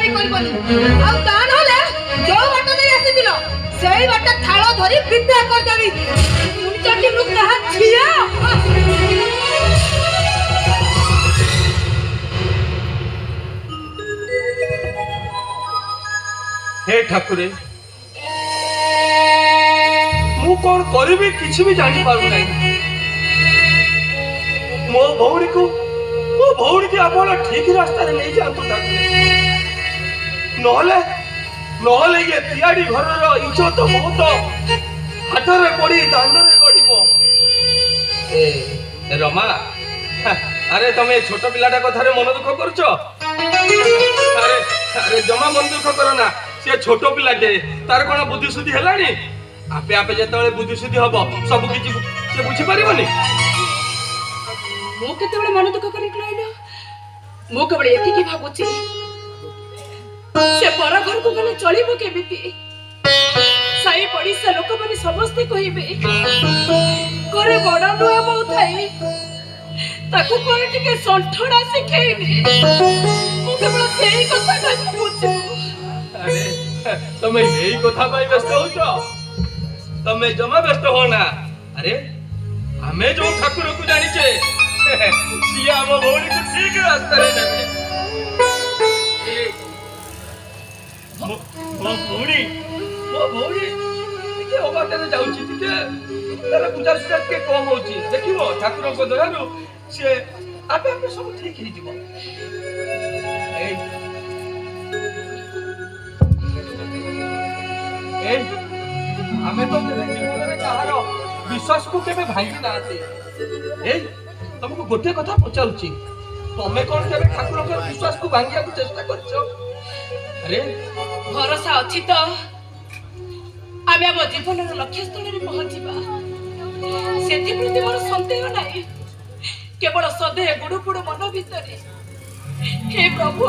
ଚୋରି କରିବନି ଆଉ ତା ନହେଲେ ଯୋଉ ବାଟ ଦେଇ ଆସିଥିଲ ସେଇ ବାଟ ଥାଳ ଧରି ବିଦା କରିଦେବି ଚଣ୍ଡୀ ମୁଁ କାହା ଝିଅ हे ठाकुरे मु कौन करी किसी भी जानी पारु नहीं मो भौणी को आप ठीक रास्ता नहीं जातु ठाकुरे नहले ये तियाड़ी घर इज्जत बहुत हाथ में पड़ी दांड में गड़ब रमा अरे तमे छोट पिलाटा कथारे मन दुख करछ अरे अरे जमा मन दुख करो ना से छोट पिलाटे तार कोन बुद्धि सुद्धि हेलानी आपे आपे जेतले बुद्धि सुद्धि हबो सब किछि से बुझी परिबनी मो केतेबेले मन दुख करि कहलो मो केवल एति की भाबुची से पर घर को गले चलिबो केमिति साई पड़िसा लोक माने समस्त कहिबे करे बड़ा नुआ बहु थाई ताकू कोन टिके संठड़ा सिखेइबे मो केवल सेही कथा का बुझू अरे तमे यही कथा पाई व्यस्त होછો तमे जमा व्यस्त हो ना अरे हमें जो ठाकुर को जानी छे सिया हम भौणी को ठीक रास्ता रे नेबे मो भौणी के ओबाटे रे जाउची के तारा पूजा सुजा के कम होची देखिबो ठाकुर को दयालु से आपे आपे सब ठीक ही जीवो हमें तो जीवन में कहार विश्वास को केबे भांगी नाते तुमको गोटे कथा पचाउची तमे कोन केबे ठाकुर के विश्वास को भांगिया को चेष्टा करछो अरे भरोसा अछि तो आमे अब जीवन रो लक्ष्य स्थल रे पहुंचीबा सेति प्रति मोर संदेह नाही केवल सदे गुडुपुड मन भितरे हे प्रभु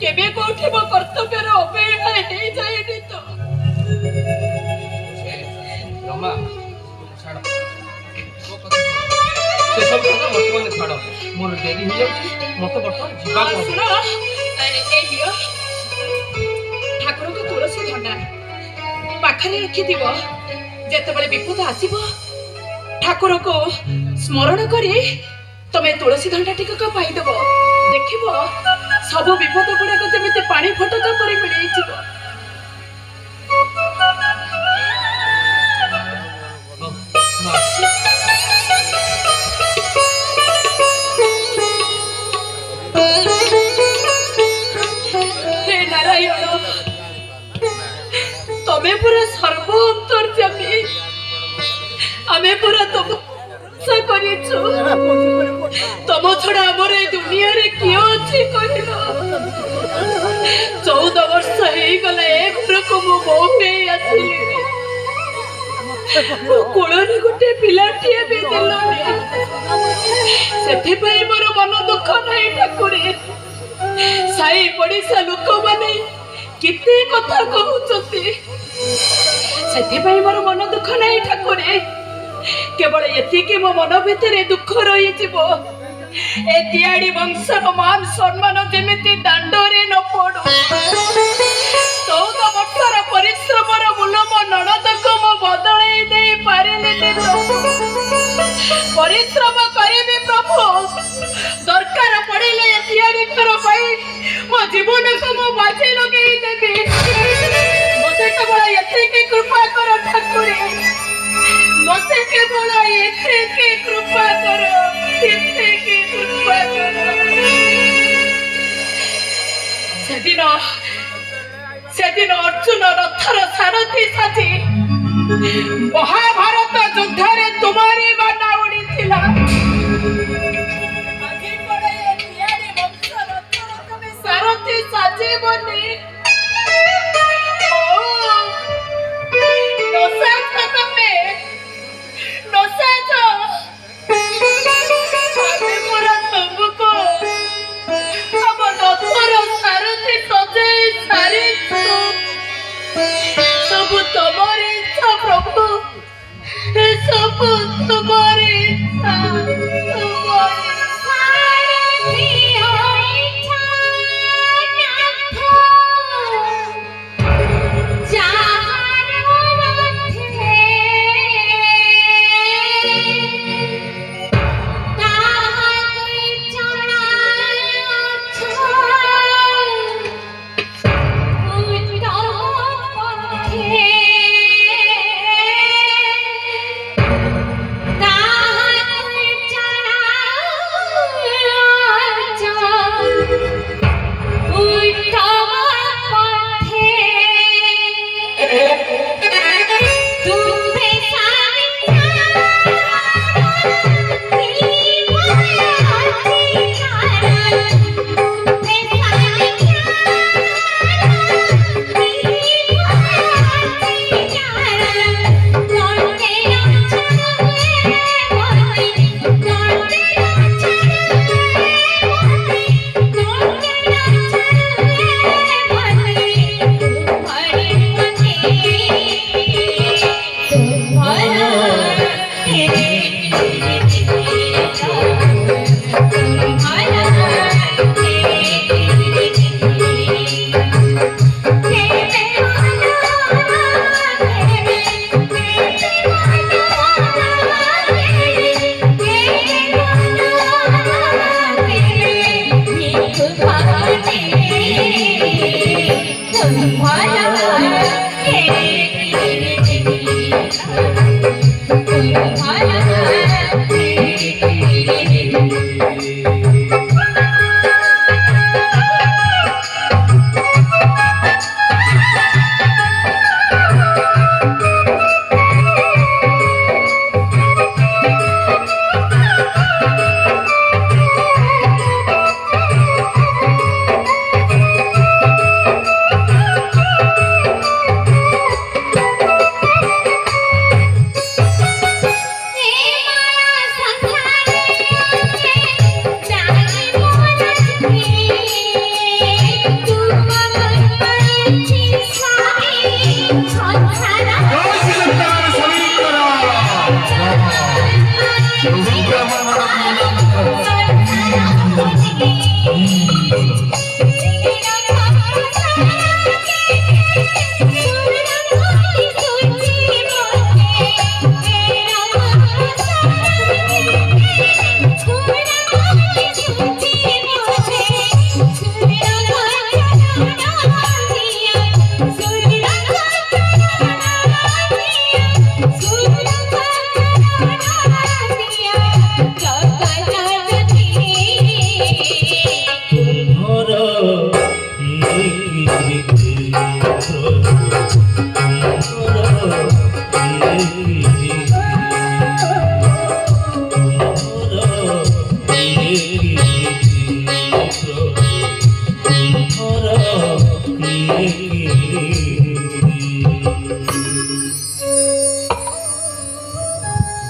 केबे कोठी मो कर्तव्य रो अपेक्षा हे जायनी तो रमा छाड़ से सब কথা বর্তমানে ছাড়ো মোর দেরি হই যাচ্ছে মতে বর্তমান জীবা सुनो ए लियो ठाकुर को तुलसी झंडा पाखरे रखी दिबो जेते बले विपद आसीबो ठाकुर को स्मरण करी तमे तुलसी झंडा टिक को पाई देबो देखिबो सब विपद गुडा को जेमिते पानी फटका परि मिलै जिवो तमे पूरा सर्व अंतर्यामी आमे पूरा तुम करिछु तम छड़ा हमर ए दुनिया रे कियो अछि कहिलो 14 वर्ष हे गला एक घर को मो बोहे आछि कोळरे गुटे पिलाटिए भी देलो सेथि पई मोर मन दुख नै ठाकुरे साई पड़िसा लोक माने किते कथा कहउचती सेथि पई मोर मन दुख नै ठाकुरे केवल एति के मो मन भितरे दुख रही जीवो ए तियाड़ी वंश मान सम्मान जेमिति दांडरे न पड़ो 14 वर्षर परिश्रमर मूल मो ननद को मो बदलै दे पारिले तो परिश्रम करिबे प्रभु दरकार पड़िले तियाड़ी कर पाई मो जीवन को मो बाजे लगे देबे मते केवल एति के कृपा करो ठाकुरे मते केवल एति के कृपा करो एति के कृपा करो सेदिन अर्जुन रथर सारथी साथी महाभारत युद्ध रे तुम्हारी बाना उड़ी थिला आगे पड़े तियारी वंश रथर तुम्हें सारथी साजे बनी सब तुम्हारी इच्छा प्रभु सब तुम्हारी इच्छा तुम्हारी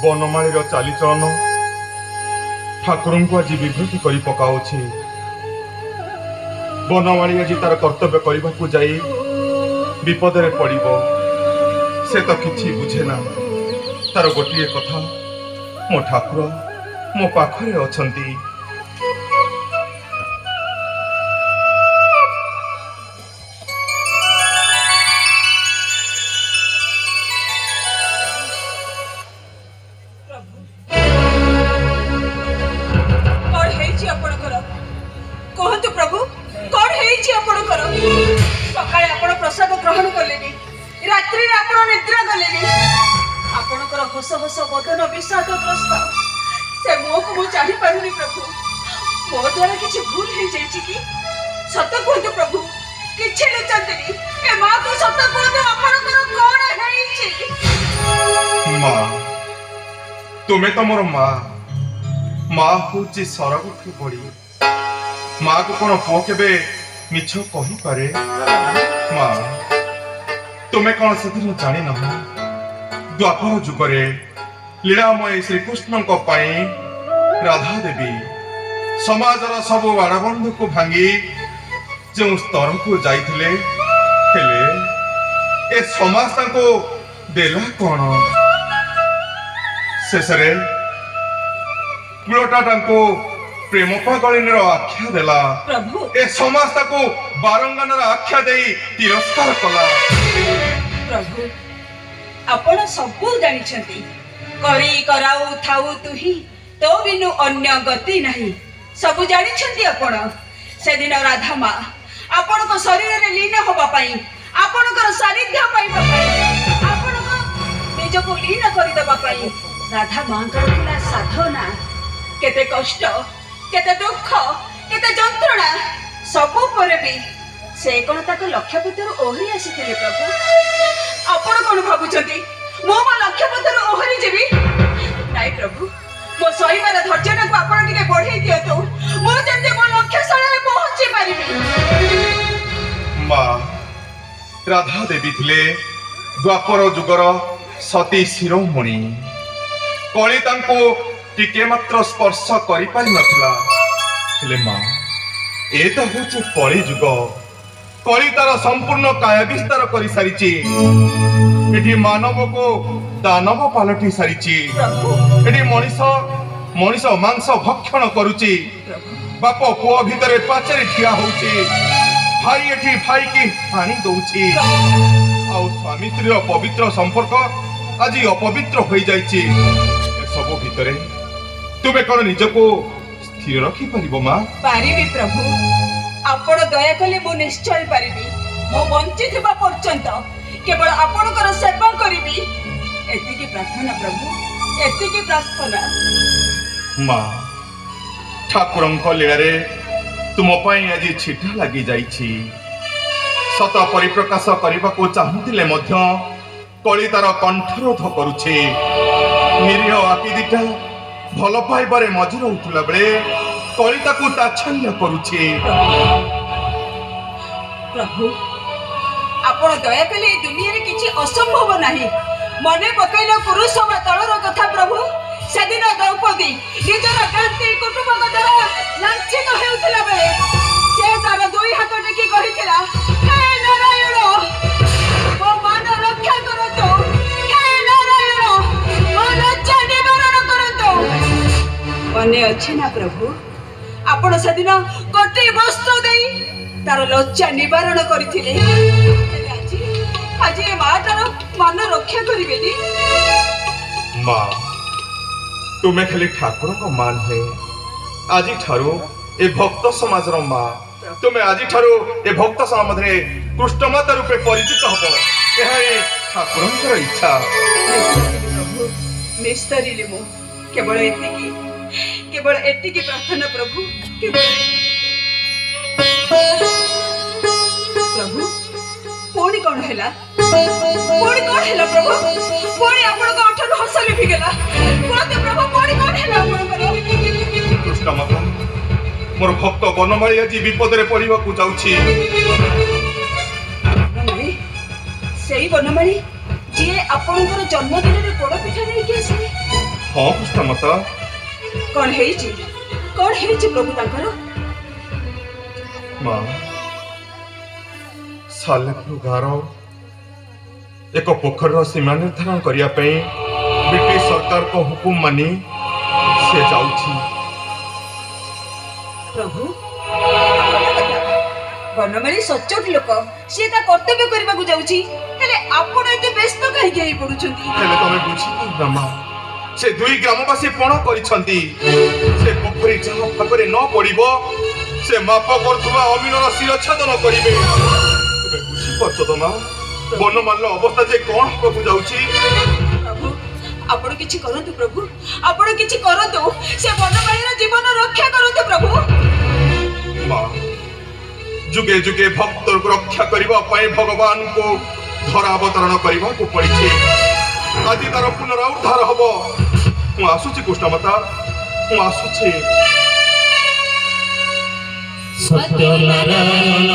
ବନମାଳୀର ଚାଲିଚଳନ ଠାକୁରଙ୍କୁ ଆଜି ବିଭ୍ରତି କରି ପକାଉଛି। ବନମାଳୀ ଆଜି ତାର କର୍ତ୍ତବ୍ୟ କରିବାକୁ ଯାଇ ବିପଦରେ ପଡ଼ିବ। ସେ ତ କିଛି ବୁଝେ ନା। ତାର ଗୋଟିଏ କଥା, ମୋ ଠାକୁର ମୋ ପାଖରେ ଅଛନ୍ତି। हस हस बदन विषादग्रस्त से मुह को जानी पारुनी प्रभु। मो द्वारा किसी भूल हो जाइए कि सत कहतु प्रभु किछि लुचंतनी ए मां को सत कहतु आपनकर कोन हेइछि। मां तुमे तो मोर मां मां होची सरगुठी बड़ी। मां को कोन पुओ केबे मिछ कहि पारे? मां तुमे कोन सेदिन जानि न द्वापर जुगरे लीलामय श्रीकृष्ण राधा देवी समाजर सबु बाड़बंध को भांगी जो स्तर को जाइथिले हेले ए समाज को देला कौन? शेषरे कुलटा प्रेम पागलिनी आख्या देला। प्रभु ए समाज को बारंगान आख्या दे तिरस्कार कला। प्रभु आपण सबू जानिछंती करी कराऊ थाऊ तुही तो बिनु अन्य गति नहीं सबू जानिछंती। आपण से दिन राधा मां आपण को शरीर रे लीन होबा पई आपण को सानिध्य पाइबा पई आपण को निज को लीन करि दबा पई राधा मां करथिला साधना। केते कष्ट केते दुख केते जंत्रणा सबू पर भी से कोन ताको लक्ष्यपथर ओहरी आसीथिले। प्रभु आपण कोन भाबुचंती मो लक्ष्यपथर ओहरी जेबी नाई? प्रभु मो सहीबार धैर्य को आपण टिके बढ़ाई दियतो मो जंते मो लक्ष्य स्थल पहुंची पारिबी। मां राधा देवी थिले द्वापर जुगर सती शिरोमणि। कली तांको टिके मात्र स्पर्श करि पारि नथिला। हेले मां ए तो होचे कली जुग। କଳି ତାର ସମ୍ପୂର୍ଣ୍ଣ କାୟା ବିସ୍ତାର କରି ସାରିଛି। ଏଠି ମାନବକୁ ଦାନବ ପାଲଟି ସାରିଛି। ଏଠି ମଣିଷ ମାଂସ ଭକ୍ଷଣ କରୁଛି। ବାପ ପୁଅ ଭିତରେ ପାଚେରୀ ଠିଆ ହଉଛି। ଭାଇ ଏଠି ଭାଇକି ହାଣି ଦଉଛି। ଆଉ ସ୍ୱାମୀ ସ୍ତ୍ରୀର ପବିତ୍ର ସମ୍ପର୍କ ଆଜି ଅପବିତ୍ର ହୋଇଯାଇଛି। ଏସବୁ ଭିତରେ ତୁମେ କଣ ନିଜକୁ ସ୍ଥିର ରଖିପାରିବ ମା? ପାରିବି ପ୍ରଭୁ, ଆପଣ ଦୟା କଲେ ମୁଁ ନିଶ୍ଚୟ ପାରିବି। ମୁଁ ବଞ୍ଚିଥିବା ପର୍ଯ୍ୟନ୍ତ କେବଳ ଆପଣଙ୍କର ସେବା କରିବି। ଏତିକି ପ୍ରାର୍ଥନା ପ୍ରଭୁ, ଏତିକି ପ୍ରାର୍ଥନା। ମା, ଠାକୁରଙ୍କ ଲୀଳାରେ ତୁମ ପାଇଁ ଆଜି ଛିଟା ଲାଗି ଯାଇଛି। ସତ ପରିପ୍ରକାଶ କରିବାକୁ ଚାହୁଁଥିଲେ ମଧ୍ୟ କଳି ତାର କଣ୍ଠରୋଧ କରୁଛି। ନିରୀହ ଆଖି ଦିଟା ଭଲ ପାଇବାରେ ମଜି ରହୁଥିଲା ବେଳେ କଳି ତାକୁ ତାଚ୍ଛଲ୍ୟ କରୁଛି। ପ୍ରଭୁ, ଆପଣ ଦୟା କଲେ ଏ ଦୁନିଆରେ କିଛି ଅସମ୍ଭବ ନାହିଁ। ମନେ ପକାଇଲ ପୁରୁଷ ବା ତଳର କଥା ପ୍ରଭୁ। ସେଦିନ ଦ୍ରୌପଦୀ ନିଜର ଗାନ୍ତି କୁଟୁମ୍ବଙ୍କ ଦ୍ୱାରା ଲାଞ୍ଛିତ ହେଉଥିଲା ବେଳେ ସେ ତାର ଦୁଇ ହାତ ଟେକି କହିଥିଲା, ହେ ନାରାୟଣ, ମୋ ମାନ ରକ୍ଷା କରନ୍ତୁ। ହେ ନାରାୟଣ, ମୋ ଲଜ୍ଜା ନିବାରଣ କରନ୍ତୁ। ମନେ ଅଛି ନା ପ୍ରଭୁ? ଆପଣ ସେଦିନ ଗୋଟି ବସ୍ତ୍ର ଦେଇ ତାର ଲଜ୍ଜା ନିବାରଣ କରିଥିଲେ। ଆଜି ଏ ମାଟାର ମାନ ରକ୍ଷା କରିବେନି? ମା, ତୁମେ ଖାଲି ଠାକୁରଙ୍କ ମା ନୁହେଁ, ଆଜିଠାରୁ ଏ ଭକ୍ତ ସମାଜର ମା। ତୁମେ ଆଜିଠାରୁ ଏ ଭକ୍ତ ସମାଜରେ କୃଷ୍ଣମାତା ରୂପେ ପରିଚିତ ହବ। ଏହା ହିଁ ଠାକୁରଙ୍କର ଇଚ୍ଛା। ପ୍ରଭୁ, ନିସ୍ତରିଲି ମୁଁ। କେବଳ ଏତିକି ପ୍ରାର୍ଥନା ପ୍ରଭୁ। ପ୍ରଭୁ, ପୁଣି କଣ ହେଲା? ପୁଣି କଣ ହେଲା ପ୍ରଭୁ? ପୁଣି ଆପଣଙ୍କ ଓଠରୁ ହସ ଲିଭିଗଲା। କୁହନ୍ତୁ ପ୍ରଭୁ, ପୁଣି କଣ ହେଲା ଆପଣଙ୍କର? କୃଷ୍ଣମାତା, ମୋର ଭକ୍ତ ବନମାଳୀ ଆଜି ବିପଦରେ ପଡ଼ିବାକୁ ଯାଉଛି। ବନମାଳୀ? ସେଇ ବନମାଳୀ ଯିଏ ଆପଣଙ୍କର ଜନ୍ମଦିନରେ ପୋଡ଼ ପିଠା ନେଇକି ଆସିଲେ? ହଁ କୃଷ୍ଣମାତା। କଣ ହେଇଛି? କଣ ହେଇଛି ପ୍ରଭୁ ତାଙ୍କର? ମା, ସାଲେପୁର ଗାଁର ଏକ ପୋଖରୀର ସୀମା ନିର୍ଦ୍ଧାରଣ କରିବା ପାଇଁ ବ୍ରିଟିଶ ସରକାରଙ୍କ ହୁକୁମ ମାନି ସେ ଯାଉଛି। ପ୍ରଭୁ, ବନମାଳୀ ସଚ୍ଚୋଟ ଲୋକ, ସିଏ ତା କର୍ତ୍ତବ୍ୟ କରିବାକୁ ଯାଉଛି। ହେଲେ ଆପଣ ଏତେ ବ୍ୟସ୍ତ କାହିଁକି ହେଇ ପଡୁଛନ୍ତି? ହେଲେ ତମେ ବୁଝିପାରୁନା ମା, ସେ ଦୁଇ ଗ୍ରାମବାସୀ ପଣ କରିଛନ୍ତି। ସେ ପୋଖରୀ ଯାହା ଭାଗରେ ନ ପଡିବ ସେ ମାପ କରୁଥିବା ଅମିନର ଶିରଚ୍ଛେଦନ କରିବେ। ତୁମେ ବୁଝିପାରୁଛ ତ ମା, ବନମାଲର ଅବସ୍ଥା ଯେ କଣ ହେବାକୁ ଯାଉଛି? ପ୍ରଭୁ, ଆପଣ କିଛି କରନ୍ତୁ ପ୍ରଭୁ, ଆପଣ କିଛି କରନ୍ତୁ। ସେ ବନମାଳୀର ଜୀବନ ରକ୍ଷା କରନ୍ତୁ ପ୍ରଭୁ। ମା, ଯୁଗେ ଯୁଗେ ଭକ୍ତକୁ ରକ୍ଷା କରିବା ପାଇଁ ଭଗବାନଙ୍କୁ ଧରା ଅବତରଣ କରିବାକୁ ପଡିଛି। ଆଜି ତାର ପୁନରୁଦ୍ଧାର ହବ। ମୁଁ ଆସୁଛି କୃଷ୍ଣମାତା, ମୁଁ ଆସୁଛି। ସତ୍ୟ ନାରାୟଣ